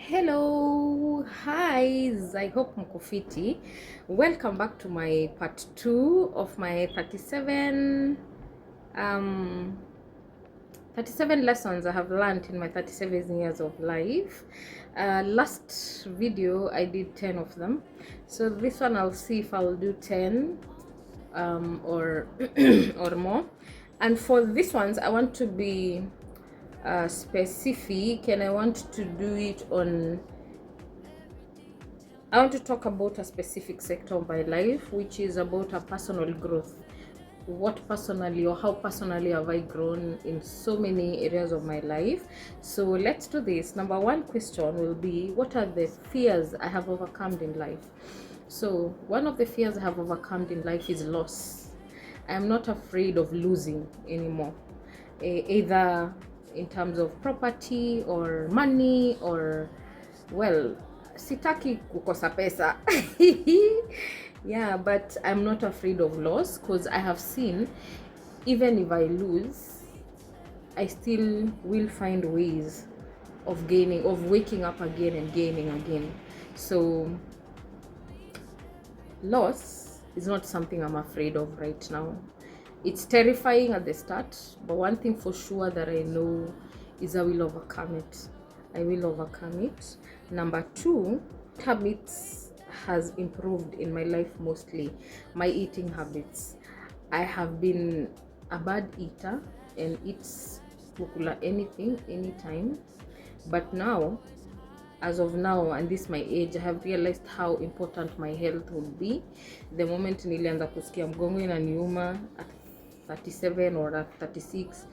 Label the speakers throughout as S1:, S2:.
S1: Hello, hi, I hope mko fiti. Welcome back to my part 2 of my 37 lessons I have learned in my 37 years of life. Last video I did 10 of them, so this one I'll see if I'll do 10 or or more. And for this ones I want to be specific, and I want to do it on, I want to talk about a specific sector of my life, which is about a personal growth. What personally, or how personally have I grown in so many areas of my life? So let's do this. Number one question will be, what are the fears I have overcome in life? So one of the fears I have overcome in life is loss. I am not afraid of losing anymore, either in terms of property or money, or, well, sitaki kukosa pesa. Yeah, but I'm not afraid of loss, because I have seen, even if I lose, I still will find ways of gaining, of waking up again and gaining again. So loss is not something I'm afraid of right now. It's terrifying at the start, but one thing for sure that I know is I will overcome it. I will overcome it. Number two, habits has improved in my life, mostly my eating habits. I have been a bad eater and eats kukula anything anytime, but now, as of now, and this my age, I have realized how important my health will be. The moment nilianza kusikia mgongo inaniuma at 37 or at 36,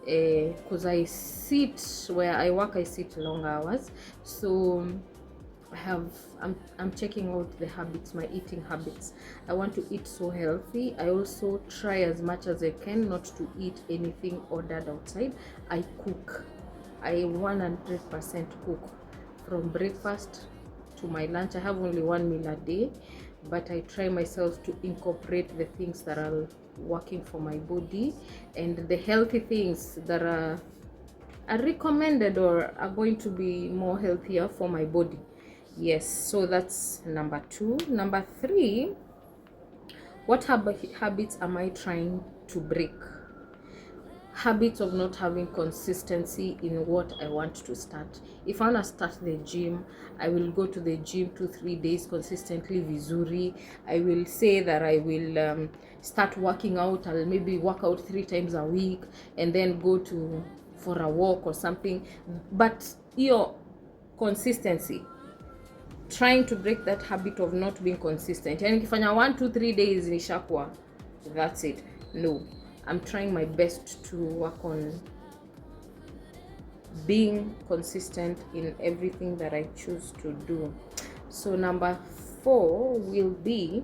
S1: because I sit where I work, I sit long hours. So I'm checking out the habits, my eating habits. I want to eat so healthy. I also try as much as I can not to eat anything ordered outside. I cook. I 100% cook, from breakfast to my lunch. I have only one meal a day, but I try myself to incorporate the things that are working for my body, and the healthy things that are recommended or are going to be more healthier for my body. Yes, so that's number two. Number three, what habits am I trying to break? Habits of not having consistency in what I want to start. If I want to start the gym, I will go to the gym 2-3 days consistently vizuri. I will say that I will start working out. I'll maybe work out 3 times a week and then go to for a walk or something. But your consistency, trying to break that habit of not being consistent. Yani kifanya 1-2-3 days nishakuwa, that's it. No, I'm trying my best to work on being consistent in everything that I choose to do. So number 4 will be,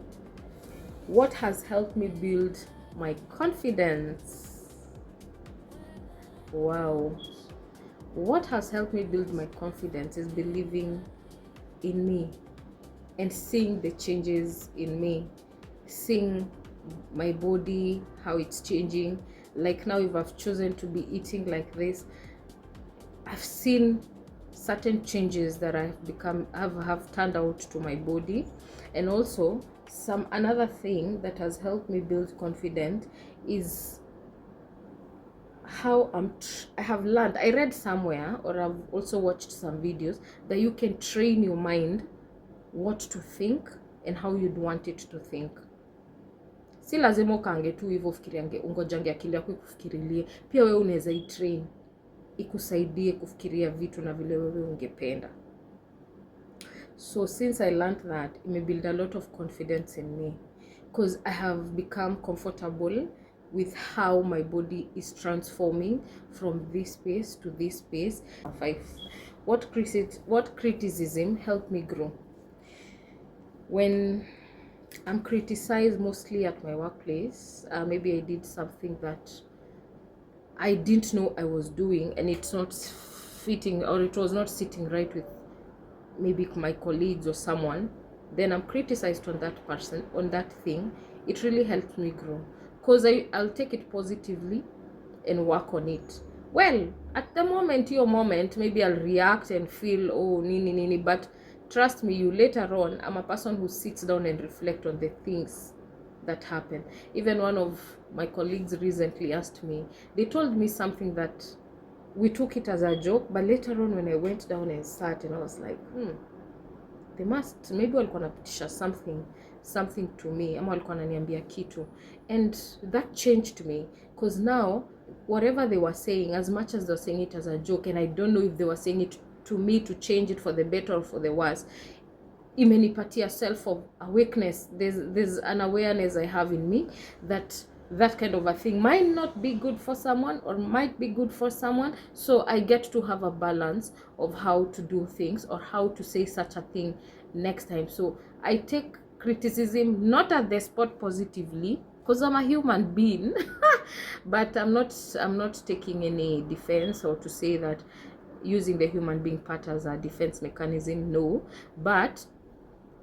S1: what has helped me build my confidence? Wow. What has helped me build my confidence is believing in me and seeing the changes in me, seeing my body, how it's changing. Like now, if I've chosen to be eating like this, I've seen certain changes that have turned out to my body. And also another thing that has helped me build confidence is how I have learned, I read somewhere, or I've also watched some videos, that you can train your mind what to think and how you'd want it to think. Si lazima ukaange tu hivyo fikiriange ungojange akili yako ikufikirilie. Pia wewe unaweza itrain ikusaidie kufikiria vitu na vile wewe ungependa. So since I learned that, it may build a lot of confidence in me, because I have become comfortable with how my body is transforming from this space to this space. 5. What criticism helped me grow? When I'm criticized, mostly at my workplace, maybe I did something that I didn't know I was doing, and it's not fitting, or it was not sitting right with maybe my colleagues or someone, then I'm criticized on that person, on that thing. It really helped me grow, because I'll take it positively and work on it. Well, at the moment, your moment, maybe I'll react and feel, oh, nini nini, but trust me, you later on, I'm a person who sits down and reflect on the things that happen. Even one of my colleagues recently asked me, they told me something that we took it as a joke, but later on when I went down and sat, and I was like, they must, maybe walikuwa napitisha something to me, ama walikuwa wananiambia kitu, and that changed me, because now whatever they were saying, as much as they were saying it as a joke, and I don't know if they were saying it to me to change it for the better or for the worse, imenipatia self of awakeness. There's an awareness I have in me that kind of a thing might not be good for someone or might be good for someone, so I get to have a balance of how to do things or how to say such a thing next time. So I take criticism not at the spot positively, because I'm a human being but I'm not taking any defense or to say that using the human being part as a defense mechanism, no, but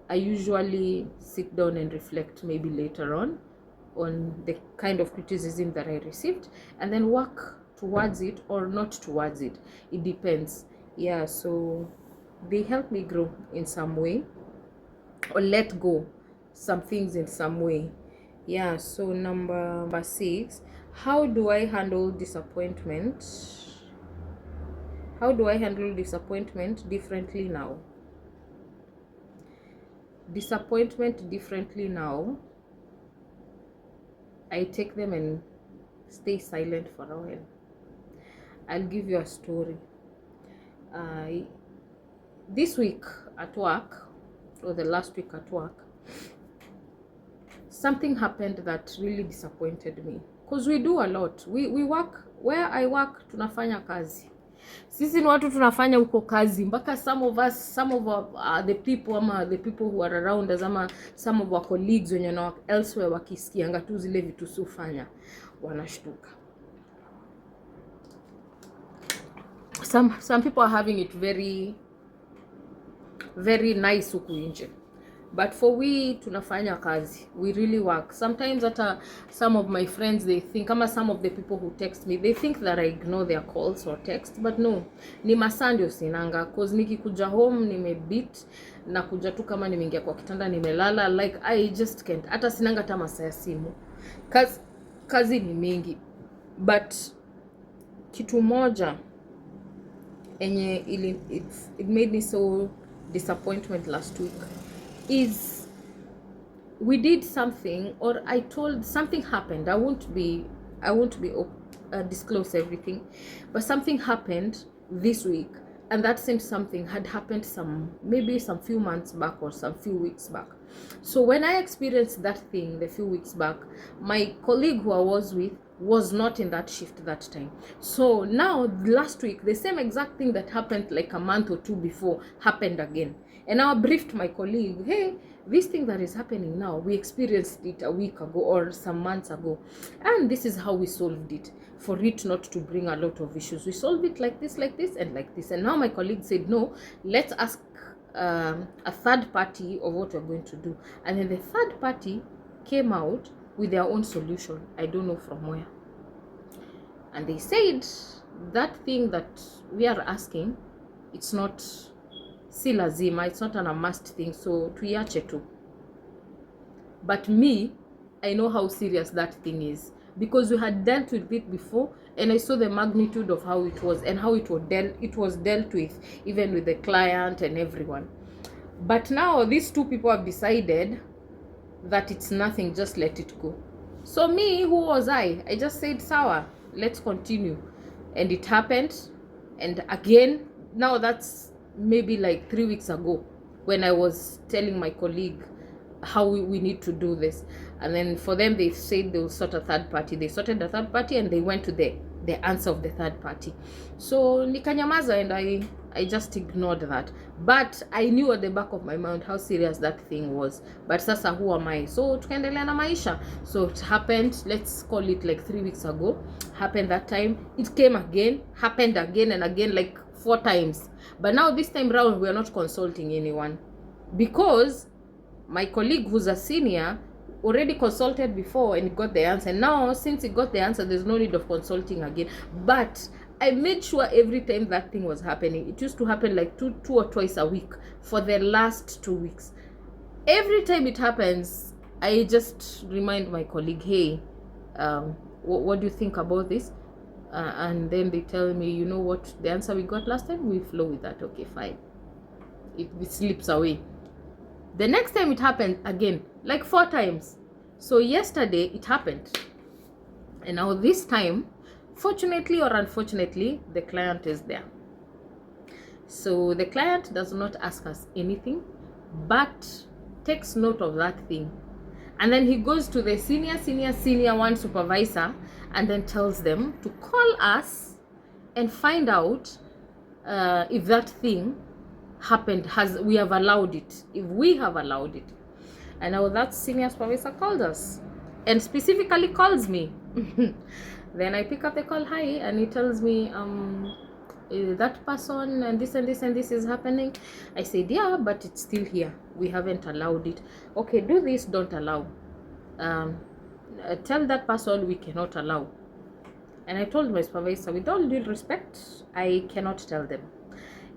S1: I usually sit down and reflect maybe later on the kind of criticism that I received, and then work towards it or not towards it. It depends. Yeah, so they help me grow in some way or let go some things in some way. Yeah, so number 6, how do I handle disappointment? How do I handle disappointment differently now? Disappointment differently now. I take them and stay silent for a while. I'll give you a story. This week at work, or the last week at work, something happened that really disappointed me, because we do a lot. We work, where I work, tunafanya kazi. Sisi ni watu tunafanya huko kazi, mpaka some of the people, ama the people who are around us, ama some of our colleagues wenye na elsewhere, wakisikianga tu zile vitu sufanya wanashtuka. Some people are having it very very nice huku nje, but for we tunafanya kazi, we really work. Sometimes some of my friends, they think, kama some of the people who text me, they think that I ignore their calls or text, but no, ni masaa ndio sinanga, cause nikikuja home nimebeat na kuja tu kama nimeingia kwa kitanda nimelala, like I just can't, hata sinanga hata masaa ya simu, kazi ni mingi. But kitu moja enye it made me so disappointment last week is we did something, or I told something happened. I won't be disclose everything, but something happened this week, and that same something had happened maybe some few months back or some few weeks back. So when I experienced that thing the few weeks back, my colleague who I was with was not in that shift that time. So now last week, the same exact thing that happened like a month or two before happened again. And I briefed my colleague, hey, this thing that is happening now, we experienced it a week ago or some months ago, and this is how we solved it, for it not to bring a lot of issues. We solved it like this, and like this. And now my colleague said, no, let's ask a third party of what we're going to do. And then the third party came out with their own solution. I don't know from where. And they said that thing that we are asking, it's not si lazima, it's not a must thing, so tuiache tu. But me, I know how serious that thing is, because we had dealt with it before, and I saw the magnitude of how it was and how it was dealt with, even with the client and everyone. But now these two people have decided that it's nothing, just let it go. So me, who was I just said sawa, let's continue. And it happened. And again, now that's maybe like 3 weeks ago, when I was telling my colleague how we need to do this. And then for them, they said they will sort a third party. They sorted the third party, and they went to the answer of the third party. So nikanyamaza, and I just ignored that. But I knew at the back of my mind how serious that thing was. But sasa, who am I? So tukaendelea na maisha. So it happened, let's call it like 3 weeks ago. Happened that time. It came again, happened again and again, like 4 times. But now this time round, we are not consulting anyone, because my colleague, who's a senior, already consulted before and got the answer. Now, since he got the answer, there's no need of consulting again. But I made sure every time that thing was happening, it used to happen like two or twice a week for the last 2 weeks. Every time it happens, I just remind my colleague, hey, what do you think about this? And then they tell me, you know what, the answer we got last time, we flow with that. Okay, fine. It slips away. The next time it happened again, like 4 times. So yesterday it happened. And now this time, fortunately or unfortunately, the client is there. So the client does not ask us anything, but takes note of that thing. And then he goes to the senior one supervisor and then tells them to call us and find out if that thing happened, we have allowed it, if we have allowed it. And now that senior supervisor called us and specifically calls me. Then I pick up the call, hi, and he tells me, that person and this and this and this is happening. I said, yeah, but it's still here. We haven't allowed it. Okay, do this, don't allow. Tell that person we cannot allow. And I told my supervisor, with all due respect, I cannot tell them.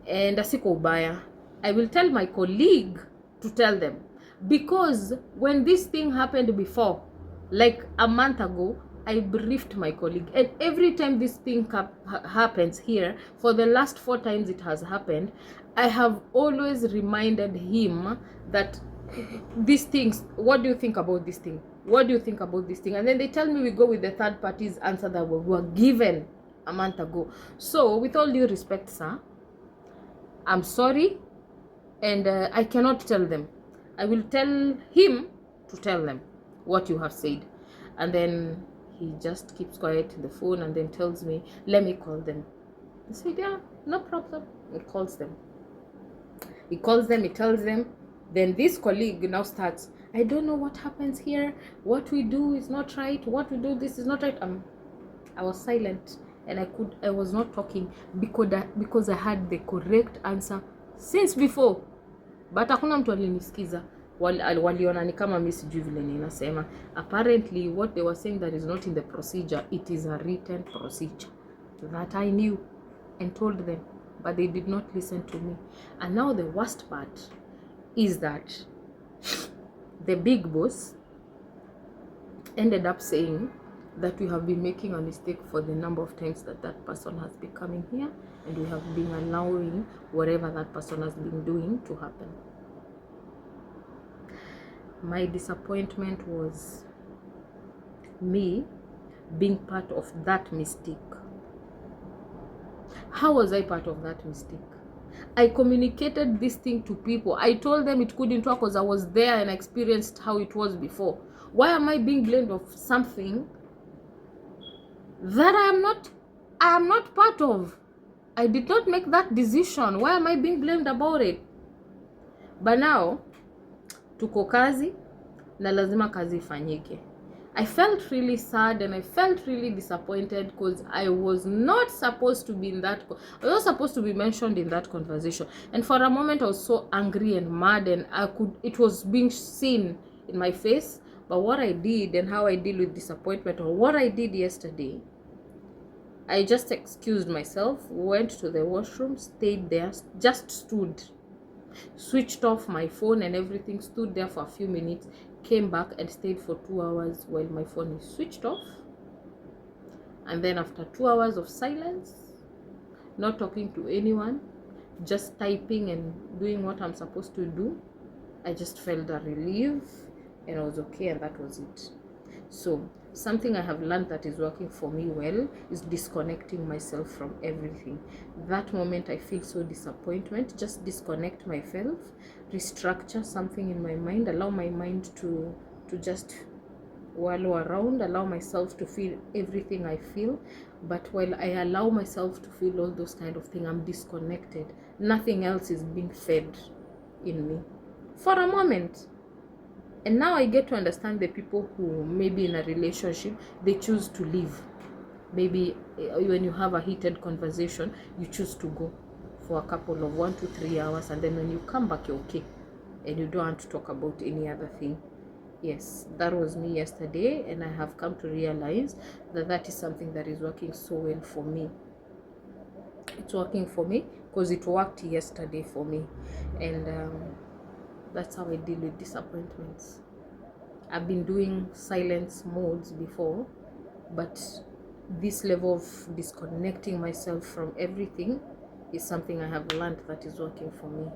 S1: And asiko ubaya, I will tell my colleague to tell them. Because when this thing happened before, like a month ago, I briefed my colleague, and every time this thing happens here, for the last 4 times it has happened, I have always reminded him that these things, what do you think about this thing? What do you think about this thing? And then they tell me we go with the third party's answer that we were given a month ago. So with all due respect, sir, I'm sorry, and I cannot tell them. I will tell him to tell them what you have said. And then he just keeps quiet in the phone and then tells me, let me call them. I said, yeah, no problem. He calls them. He calls them, he tells them. Then this colleague now starts, I don't know what happens here. What we do is not right. What we do, this is not right. I was silent and I was not talking because I had the correct answer since before. But hakuna mtu alinisikiza. Waliona ni kama mimi sijui vile ninasema. Apparently what they were saying that is not in the procedure, it is a written procedure that I knew and told them, but they did not listen to me. And now the worst part is that the big boss ended up saying that we have been making a mistake for the number of times that that person has been coming here, and we have been allowing whatever that person has been doing to happen. My disappointment was me being part of that mistake. How was I part of that mistake? I communicated this thing to people. I told them it couldn't work because I was there and experienced how it was before. Why am I being blamed of something that I am not part of? I did not make that decision. Why am I being blamed about it? But now tuko kazi na lazima kazi ifanyike. I felt really sad and I felt really disappointed because I was not supposed to be in that. I was not supposed to be mentioned in that conversation. And for a moment I was so angry and mad, and it was being seen in my face. But what I did and how I deal with disappointment, or what I did yesterday, I just excused myself, went to the washroom, stayed there, just stood, switched off my phone and everything, stood there for a few minutes, came back and stayed for 2 hours while my phone is switched off. And then after 2 hours of silence, not talking to anyone, just typing and doing what I'm supposed to do, I just felt a relief and I was okay, and that was it. So something I have learned that is working for me well is disconnecting myself from everything. That moment I feel so disappointment, just disconnect myself, restructure something in my mind, allow my mind to just wallow around, allow myself to feel everything I feel. But while I allow myself to feel all those kind of things, I'm disconnected. Nothing else is being fed in me for a moment. And now I get to understand the people who maybe in a relationship, they choose to leave. Maybe when you have a heated conversation, you choose to go for a couple of 1 to 3 hours, and then when you come back, you're okay. And you don't want to talk about any other thing. Yes, that was me yesterday, and I have come to realize that that is something that is working so well for me. It's working for me because it worked yesterday for me. And that's how I deal with disappointments. I've been doing silence modes before, but this level of disconnecting myself from everything is something I have learned that is working for me.